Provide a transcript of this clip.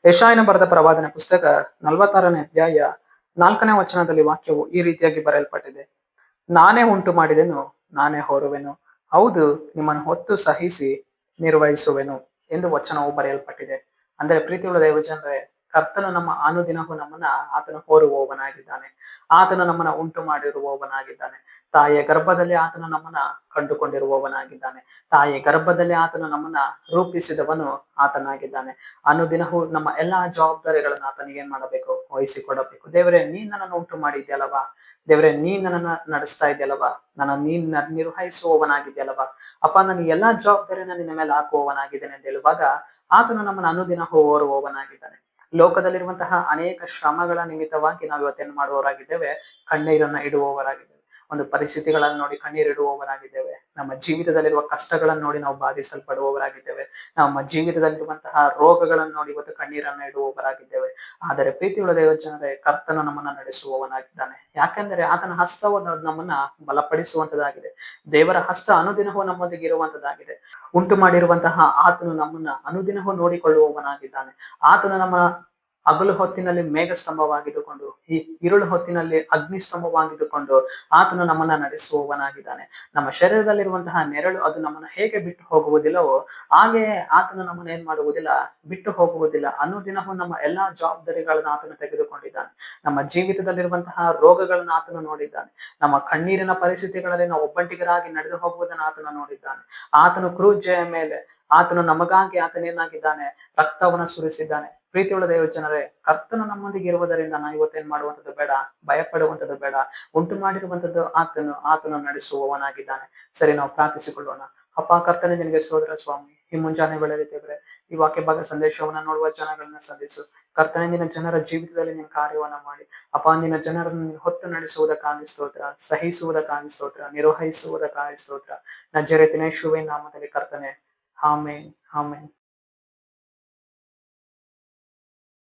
ಯೆಶಾಯನ ಬರೆದ ಪ್ರವಾದನೆ ಪುಸ್ತಕ 46ನೇ ಅಧ್ಯಾಯ 4ನೇ ವಚನದಲ್ಲಿ ವಾಕ್ಯವು ಈ ರೀತಿಯಾಗಿ ಬರೆಯಲ್ಪಟ್ಟಿದೆ. ನಾನೇ ಉಂಟು ಮಾಡಿದೆನು, ನಾನೇ ಹೊರುವೆನು, ಹೌದು ನಿಮ್ಮನ್ನು ಹೊತ್ತು ಸಹಿಸಿ ನಿರ್ವಹಿಸುವೆನು ಎಂದು ವಚನವು ಬರೆಯಲ್ಪಟ್ಟಿದೆ. ಅಂದರೆ ಪ್ರೀತಿಯುಳ್ಳ ದೈವಜನರೇ, ಕರ್ತನು ನಮ್ಮ ಅನುದಿನವೂ ನಮ್ಮನ್ನ ಆತನು ಹೊರುವವನಾಗಿದ್ದಾನೆ. ಆತನು ನಮ್ಮನ್ನ ಉಂಟು ಮಾಡಿರುವವನಾಗಿದ್ದಾನೆ. ತಾಯಿಯ ಗರ್ಭದಲ್ಲಿ ಆತನು ನಮ್ಮನ್ನ ಕಂಡುಕೊಂಡಿರುವವನಾಗಿದ್ದಾನೆ. ತಾಯಿಯ ಗರ್ಭದಲ್ಲಿ ಆತನು ನಮ್ಮನ್ನ ರೂಪಿಸಿದವನು ಆತನಾಗಿದ್ದಾನೆ. ಅನುದಿನವೂ ನಮ್ಮ ಎಲ್ಲಾ ಜವಾಬ್ದಾರಿಗಳನ್ನ ಆತನಿಗೆ ಏನ್ ಮಾಡಬೇಕು? ವಹಿಸಿಕೊಡಬೇಕು. ದೇವರೇ, ನೀನ್ ನನ್ನನ್ನು ಉಂಟು ಮಾಡಿದ್ಯಲ್ಲವಾ? ದೇವರೇ, ನೀನ್ ನನ್ನನ್ನ ನಡೆಸ್ತಾ ಇದೆಯಲ್ಲವಾ? ನೀನ್ ನಿರ್ವಹಿಸುವವನಾಗಿದ್ಯಲ್ಲವಾ? ಅಪ್ಪ, ನಾನು ಎಲ್ಲಾ ಜವಾಬ್ದಾರಿನ ನಿನ್ನ ಮೇಲೆ ಹಾಕುವವನಾಗಿದ್ದೇನೆ ಅಂತ ಹೇಳುವಾಗ ಆತನು ನಮ್ಮನ್ನು ಅನುದಿನ ಓರುವವನಾಗಿದ್ದಾನೆ. ಲೋಕದಲ್ಲಿರುವಂತಹ ಅನೇಕ ಶ್ರಮಗಳ ನಿಮಿತ್ತವಾಗಿ ನಾವು ಇವತ್ತೇನು ಮಾಡುವವರಾಗಿದ್ದೇವೆ? ಕಣ್ಣೀರನ್ನ ಇಡುವವರಾಗಿದ್ದೇವೆ. ಒಂದು ಪರಿಸ್ಥಿತಿಗಳನ್ನು ನೋಡಿ ಕಣ್ಣೀರಿಡುವವರಾಗಿದ್ದೇವೆ. ನಮ್ಮ ಜೀವಿತದಲ್ಲಿರುವ ಕಷ್ಟಗಳನ್ನು ನೋಡಿ ನಾವು ಬಾಧಿಸಲ್ಪಡುವವರಾಗಿದ್ದೇವೆ. ನಮ್ಮ ಜೀವಿತದಲ್ಲಿರುವಂತಹ ರೋಗಗಳನ್ನು ನೋಡಿ ಇವತ್ತು ಕಣ್ಣೀರನ್ನ ಇಡುವವರಾಗಿದ್ದೇವೆ. ಆದರೆ ಪ್ರೀತಿಯುಳ್ಳ ದೈವಜನರೇ, ಕರ್ತನು ನಮ್ಮನ್ನ ನಡೆಸುವವನಾಗಿದ್ದಾನೆ. ಯಾಕೆಂದರೆ ಆತನ ಹಸ್ತವು ನಮ್ಮನ್ನ ಬಲಪಡಿಸುವಂತದಾಗಿದೆ. ದೇವರ ಹಸ್ತ ಅನುದಿನವೂ ನಮ್ಮೊಂದಿಗೆ ಇರುವಂತದಾಗಿದೆ. ಉಂಟು ಮಾಡಿರುವಂತಹ ಆತನು ನಮ್ಮನ್ನ ಅನುದಿನವೂ ನೋಡಿಕೊಳ್ಳುವವನಾಗಿದ್ದಾನೆ. ಆತನು ನಮ್ಮ ಹಗಲು ಹೊತ್ತಿನಲ್ಲಿ ಮೇಘ ಸ್ತಂಭವಾಗಿದ್ದುಕೊಂಡು, ಈ ഇരുಳು ಹೊತ್ತಿನಲ್ಲಿ ಅಗ್ನಿ ಸ್ತಂಭವಾಗಿದ್ದುಕೊಂಡು ಆತನು ನಮ್ಮನ್ನ ನಡೆಸುವವನಾಗಿದ್ದಾನೆ. ನಮ್ಮ ಶರೀರದಲ್ಲಿರುವಂತಹ ನೆರಳು ಅದು ನಮ್ಮನ್ನ ಹೇಗೆ ಬಿಟ್ಟು ಹೋಗುವುದಿಲ್ಲವೋ ಹಾಗೆಯೇ ಆತನು ನಮ್ಮನ್ನ ಏನ್ ಮಾಡುವುದಿಲ್ಲ? ಬಿಟ್ಟು ಹೋಗುವುದಿಲ್ಲ. ಅನುದಿನವೂ ನಮ್ಮ ಎಲ್ಲಾ ಜವಾಬ್ದಾರಿಗಳನ್ನ ಆತನು ತೆಗೆದುಕೊಂಡಿದ್ದಾನೆ. ನಮ್ಮ ಜೀವಿತದಲ್ಲಿರುವಂತಹ ರೋಗಗಳನ್ನ ಆತನು ನೋಡಿದ್ದಾನೆ. ನಮ್ಮ ಕಣ್ಣೀರಿನ ಪರಿಸ್ಥಿತಿಗಳಲ್ಲಿ ನಾವು ಒಬ್ಬಂಟಿಗರಾಗಿ ನಡೆದು ಹೋಗುವುದನ್ನು ಆತನು ನೋಡಿದ್ದಾನೆ. ಆತನು ಕ್ರೂಜೆಯ ಮೇಲೆ ಆತನು ನಮಗಾಗಿ ಆತನೇನಾಗಿದ್ದಾನೆ? ರಕ್ತವನ್ನ ಸುರಿಸಿದ್ದಾನೆ. ಪ್ರೀತಿಯುಳ್ಳ ದೈವಜನರೇ, ಕರ್ತನು ನಮ್ಮೊಂದಿಗೆ ಇರುವುದರಿಂದ ನಾವು ಇವತ್ತೇನ್ ಮಾಡುವಂಥದ್ದು ಬೇಡ? ಭಯಪಡುವಂಥದ್ದು ಬೇಡ. ಉಂಟು ಮಾಡಿರುವಂಥದ್ದು ಆತನು ನಡೆಸುವವನಾಗಿದ್ದಾನೆ. ಸರಿ, ನಾವು ಪ್ರಾರ್ಥಿಸಿಕೊಳ್ಳೋಣ. ಅಪ್ಪ ಕರ್ತನೆ, ನಿನಗೆ ಸ್ತೋತ್ರ ಸ್ವಾಮಿ. ಈ ಮುಂಜಾನೆ ವೇಳೆಯಲ್ಲಿ ದೇವರೇ, ಈ ವಾಕ್ಯ ಭಾಗ ಸಂದೇಶವನ್ನ ನೋಡುವ ಜನಗಳನ್ನ ಸಂಧಿಸು. ಕರ್ತನೆ, ನಿನ್ನ ಜನರ ಜೀವಿತದಲ್ಲಿ ನಿನ್ನ ಕಾರ್ಯವನ್ನ ಮಾಡಿ ಅಪ್ಪ, ನಿನ್ನ ಜನರನ್ನು ಹೊತ್ತು ನಡೆಸುವುದಕ್ಕಾಗಿ ಸ್ತೋತ್ರ, ಸಹಿಸುವುದಕ್ಕಾಗಿ ಸ್ತೋತ್ರ, ನಿರ್ವಹಿಸುವುದಕ್ಕಾಗಿ ಸ್ತೋತ್ರ. ನಜರೇತಿನ ಯೇಸುವಿನ ನಾಮದಲ್ಲಿ ಕರ್ತನೆ, ಆಮೆನ್, ಆಮೆನ್.